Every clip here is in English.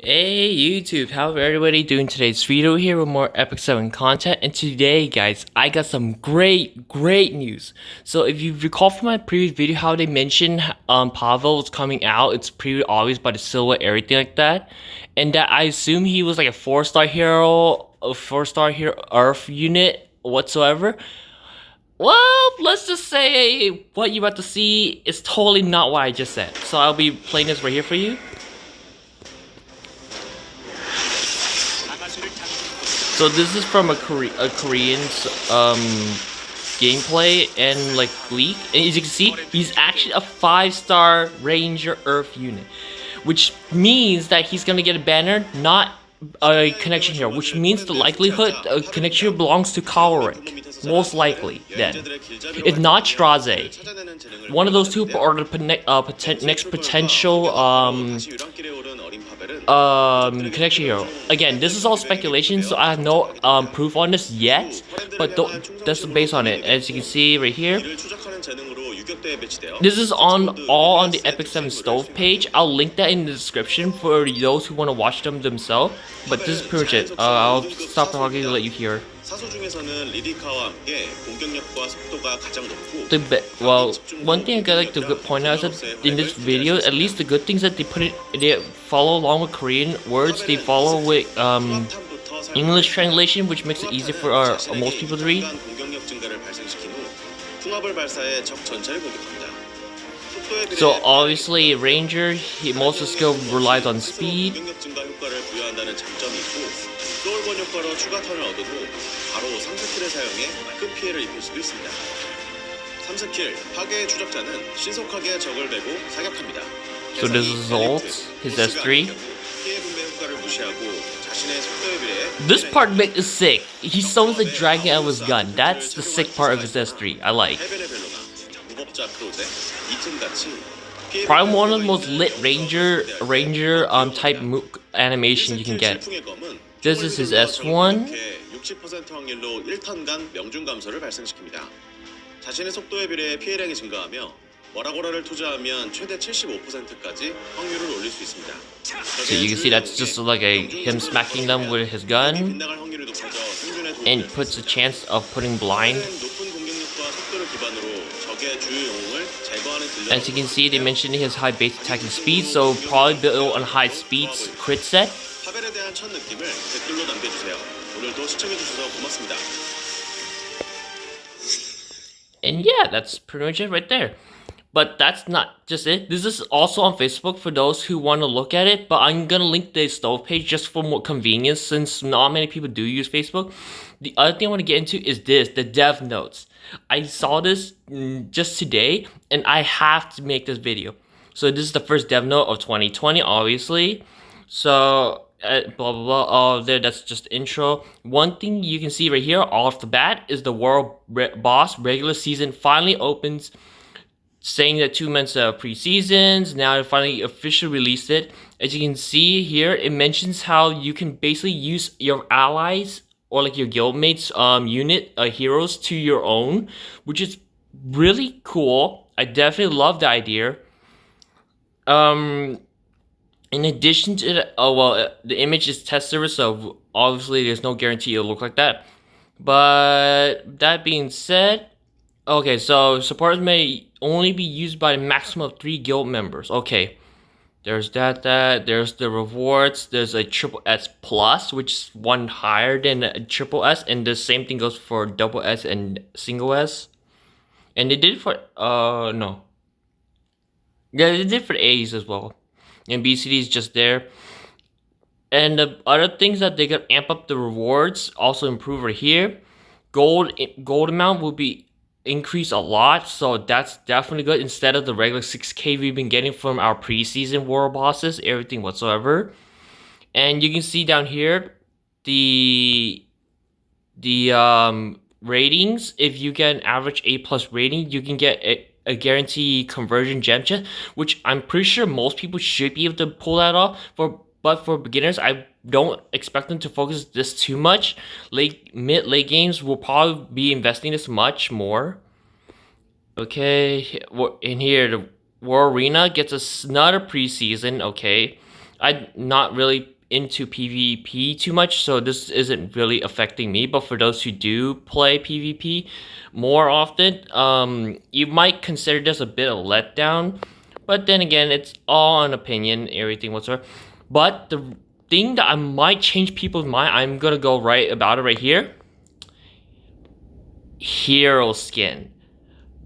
Hey YouTube, how's everybody doing today's video here with more Epic 7 content, and today guys, I got some great news. So if you recall from my previous video how they mentioned Pavel was coming out, it's pretty obvious by the silhouette, everything like that, and that I assume he was like a 4-star hero, a 4-star hero Earth unit whatsoever. Well, let's just say what you're about to see is totally not what I just said. So I'll be playing this right here for you. So this is from a Korean gameplay and like leak, and as you can see, he's actually a 5-star Ranger Earth unit, which means that he's gonna get a banner, not a connection hero, which means the likelihood a connection hero belongs to Kaloric, most likely then. If not Straze, one of those two are the next potential connection hero. Again, this is all speculation, so I have no proof on this yet, but that's based on it. As you can see right here, this is all on the Epic 7 Stove page. I'll link that in the description for those who want to watch them themselves. But this is pretty much it. I'll stop talking to let you hear. Well, one thing I gotta like to point out is that in this video, at least the good things that they follow along with Korean words, they follow with English translation, which makes it easier for most people to read. So obviously, Ranger, most of the skill relies on speed. So this is his ult, his S3. This part is sick. He summons the dragon out of his gun. That's the sick part of his S3. I like. Probably one of the most lit Ranger type animation you can get. This is his S1. 자신의 속도에 비례해 피해량이 증가하며 워라고라를 투자하면 최대 75%까지 확률을 올릴 수 있습니다. So you can see that's just like him smacking them with his gun, and puts a chance of putting blind. As you can see, they mentioned his high base attacking speed, so probably built on high speeds crit set. And yeah, that's pretty much it right there. But that's not just it. This is also on Facebook for those who want to look at it. But I'm going to link the Stove page just for more convenience, since not many people do use Facebook. The other thing I want to get into is this, the dev notes. I saw this just today, and I have to make this video. So this is the first dev note of 2020, obviously. So blah blah blah. Oh, that's just intro. One thing you can see right here off the bat is the World Boss regular season finally opens, saying that 2 months of pre-seasons. Now they finally officially released it. As you can see here, it mentions how you can basically use your allies or like your guildmates unit heroes to your own, which is really cool. I definitely love the idea. In addition to the, the image is test server, so obviously there's no guarantee it'll look like that. But that being said, okay, so supporters may only be used by a maximum of 3 guild members. Okay, there's there's the rewards, there's a triple S plus, which is one higher than a triple S, and the same thing goes for double S and single S. And they did it for, no. Yeah, they did for A's as well. And BCD is just there. And the other things that they could amp up the rewards, also improve right here. Gold amount will be increased a lot, so that's definitely good instead of the regular 6k we've been getting from our preseason world bosses, everything whatsoever. And you can see down here the ratings. If you get an average A+ rating, you can get a guaranteed conversion gem chest, which I'm pretty sure most people should be able to pull that off. But for beginners, I don't expect them to focus this too much. Late games will probably be investing this much more. Okay, in here the War Arena gets another preseason. Okay, I'm not really into PvP too much, so this isn't really affecting me. But for those who do play PvP more often, you might consider this a bit of letdown. But then again, it's all an opinion, everything whatsoever. But the thing that I might change people's mind, I'm gonna go right about it right here. Hero skin.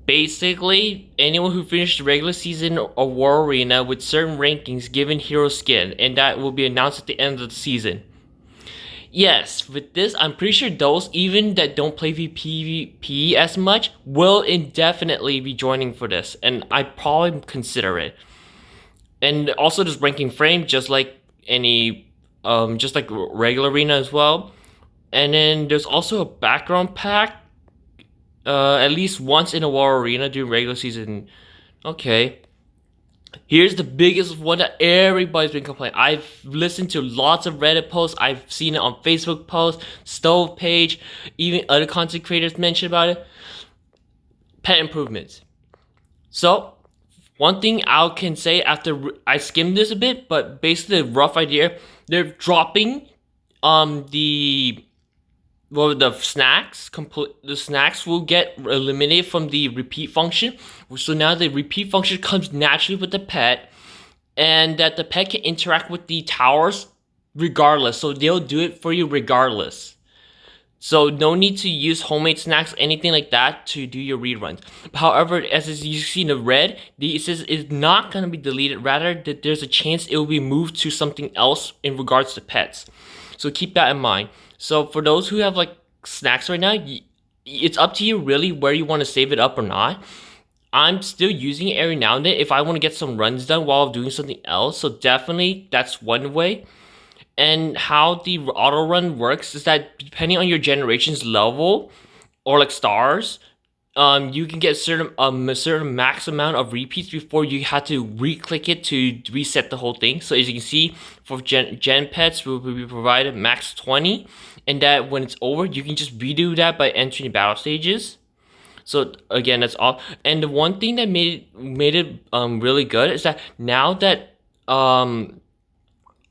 Basically, anyone who finished the regular season of War Arena with certain rankings given hero skin, and that will be announced at the end of the season. Yes, with this, I'm pretty sure those even that don't play PvP as much will indefinitely be joining for this, and I probably consider it. And also, this ranking frame, just like just like regular arena as well. And then there's also a background pack at least once in a War Arena during regular season. Okay. Here's the biggest one that everybody's been complaining. I've listened to lots of Reddit posts. I've seen it on Facebook posts, Stove page, even other content creators mention about it. Pet improvements. So, one thing I can say after I skimmed this a bit, but basically the rough idea, they're dropping the the snacks the snacks will get eliminated from the repeat function, so now the repeat function comes naturally with the pet, and that the pet can interact with the towers regardless, so they'll do it for you regardless. So no need to use homemade snacks, anything like that, to do your reruns. However, as you see in the red, it says it's not going to be deleted, rather that there's a chance it will be moved to something else in regards to pets. So keep that in mind. So for those who have like snacks right now, it's up to you really where you want to save it up or not. I'm still using it every now and then if I want to get some runs done while doing something else. So definitely that's one way. And how the auto run works is that depending on your generation's level or like stars, you can get a certain max amount of repeats before you have to re-click it to reset the whole thing. So as you can see, for gen pets will be provided max 20, and that when it's over, you can just redo that by entering battle stages. So again, that's all. And the one thing that made it really good is that now that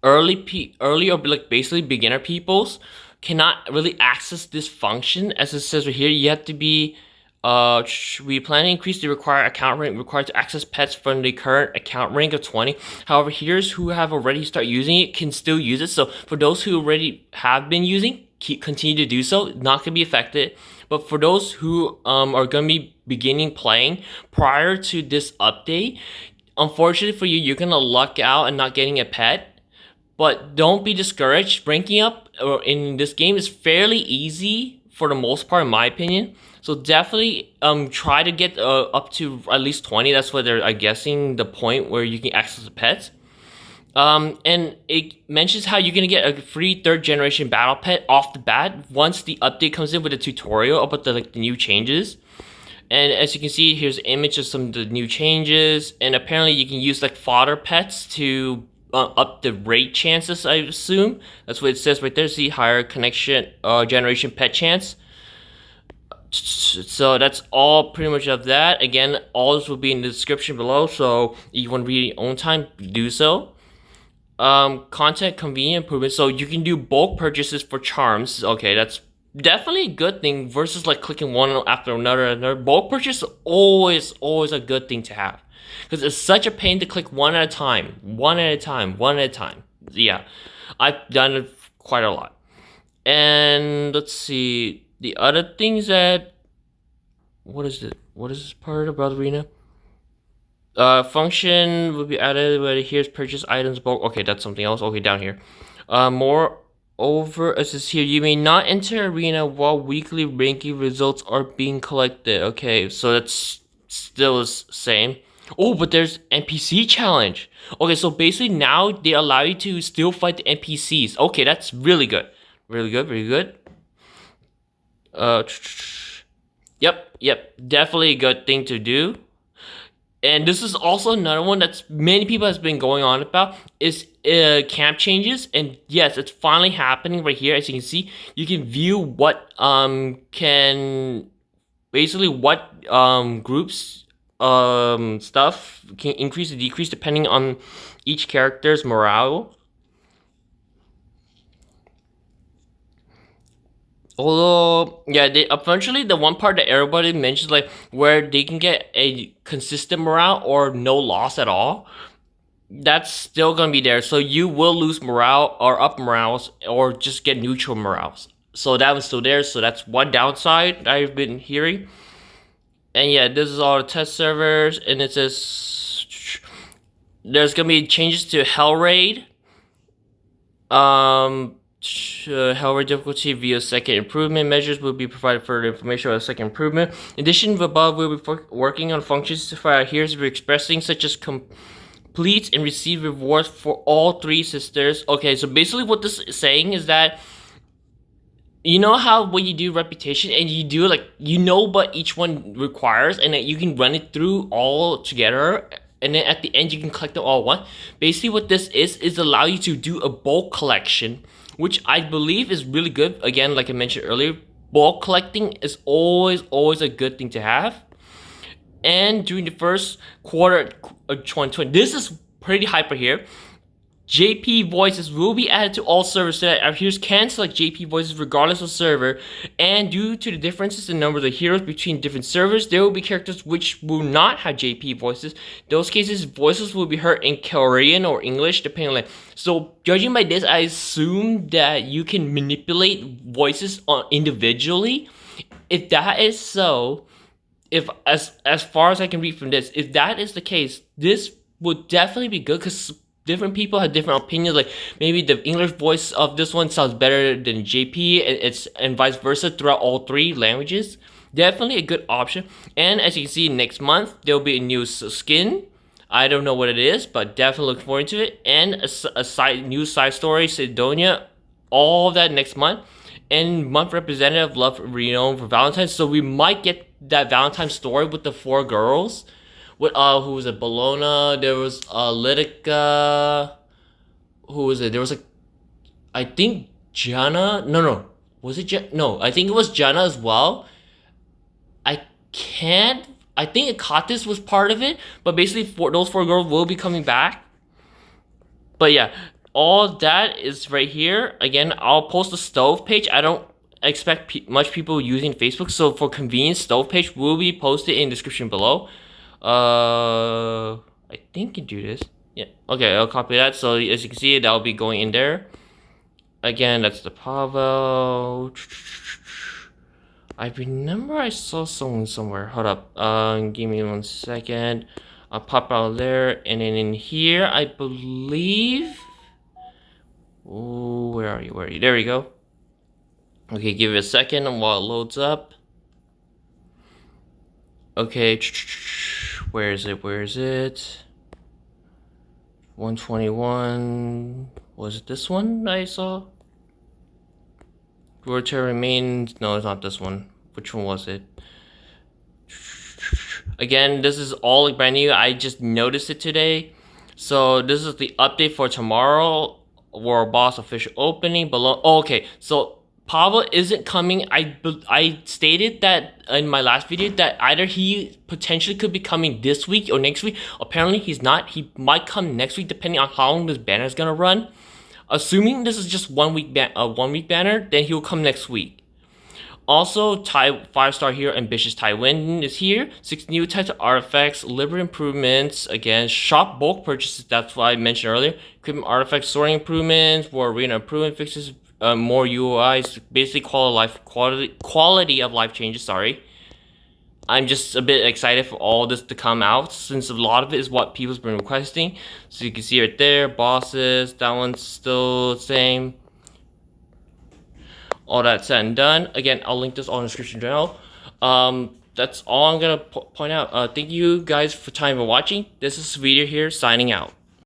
early or like basically beginner peoples cannot really access this function, as it says right here. You have to be we plan to increase the required account rank required to access pets from the current account rank of 20. However, here's who have already started using it can still use it. So for those who already have been using, continue to do so, not gonna be affected. But for those who are gonna be beginning playing prior to this update, unfortunately for you, you're gonna luck out and not getting a pet. But don't be discouraged. Ranking up in this game is fairly easy for the most part, in my opinion. So definitely try to get up to at least 20. That's what they're guessing the point where you can access the pets. And it mentions how you're gonna get a free 3rd generation battle pet off the bat once the update comes in with a tutorial about the new changes. And as you can see, here's an image of some of the new changes. And apparently you can use like fodder pets to up the rate chances, I assume. That's what it says right there. See, higher connection generation pet chance. So that's all pretty much of that. Again, all this will be in the description below, so if you want to read your own time, do so. Content convenient improvement. So you can do bulk purchases for charms. Okay, that's definitely a good thing versus like clicking one after another. Bulk purchase is always a good thing to have, because it's such a pain to click one at a time. Yeah, I've done it quite a lot. And let's see, the other things that, what is this part about Arena? Function will be added where here's purchase items bulk. Okay, that's something else. Okay, down here. Moreover, as is here, you may not enter Arena while weekly ranking results are being collected. Okay, so that's still the same. Oh, but there's NPC challenge. Okay, so basically now they allow you to still fight the NPCs. Okay, that's really good. Really good. Yep, definitely a good thing to do. And this is also another one that's many people has been going on about is camp changes. And yes, it's finally happening right here. As you can see, you can view what groups stuff can increase or decrease depending on each character's morale. Although, yeah, they eventually the one part that everybody mentions, like where they can get a consistent morale or no loss at all, that's still gonna be there. So you will lose morale or up morales or just get neutral morales. So that was still there. So that's one downside I've been hearing. And yeah, this is all the test servers, and it says there's gonna be changes to Hell Raid. Hell Raid difficulty via second improvement measures will be provided further information on the second improvement. In addition to above, we'll be working on functions for our heroes we're expressing, such as complete and receive rewards for all three sisters. Okay, so basically what this is saying is that you know how when you do reputation and you do like you know what each one requires and that you can run it through all together and then at the end you can collect them all at once. Basically what this is allow you to do a bulk collection, which I believe is really good. Again, like I mentioned earlier, bulk collecting is always a good thing to have. And during the first quarter of 2020, this is pretty hyper here. JP voices will be added to all servers so that our heroes can select JP voices regardless of server. And due to the differences in number of the heroes between different servers, there will be characters which will not have JP voices. In those cases, voices will be heard in Korean or English, depending on so judging by this, I assume that you can manipulate voices individually. If that is so, if as far as I can read from this, if that is the case, this would definitely be good because different people have different opinions. Like maybe the English voice of this one sounds better than JP, and vice versa throughout all three languages. Definitely a good option. And as you can see, next month there will be a new skin. I don't know what it is, but definitely look forward to it. And a new side story, Sidonia, all of that next month. And month representative Love Renown for Valentine's. So we might get that Valentine's story with the 4 girls. With who was it? Bologna. There was Litica. Who was it? There was I think Jana. No. Was it No, I think it was Jana as well. I can't. I think Akatis was part of it, but basically those 4 girls will be coming back. But yeah, all that is right here. Again, I'll post the stove page. I don't expect much people using Facebook, so for convenience, stove page will be posted in the description below. I think you do this. Yeah. Okay, I'll copy that. So as you can see, that'll be going in there. Again, that's the Pavel. I remember I saw someone somewhere. Hold up. Give me 1 second. I'll pop out there, and then in here, I believe. Oh, where are you? Where are you? There we go. Okay, give it a second while it loads up. Okay, where is it? Where is it? 121. Was it this one I saw? Rotor remains. No, it's not this one. Which one was it? Again, this is all brand new. I just noticed it today. So this is the update for tomorrow. World Boss official opening below. Oh, okay, so Pavel isn't coming. I stated that in my last video that either he potentially could be coming this week or next week. Apparently he's not. He might come next week depending on how long this banner is gonna run. Assuming this is just 1 week banner, then he'll come next week. Also, 5-star hero Ambitious Tywin is here. 6 new types of artifacts, liver improvements, again, shop bulk purchases, that's what I mentioned earlier. Equipment artifacts, sorting improvements, more arena improvement fixes, more UIs, basically quality of life changes, sorry. I'm just a bit excited for all this to come out since a lot of it is what people's been requesting. So you can see right there, bosses, that one's still the same. All that said and done. Again, I'll link this all in the description below. That's all I'm gonna point out. Thank you guys for time for watching. This is Sweeter here, signing out.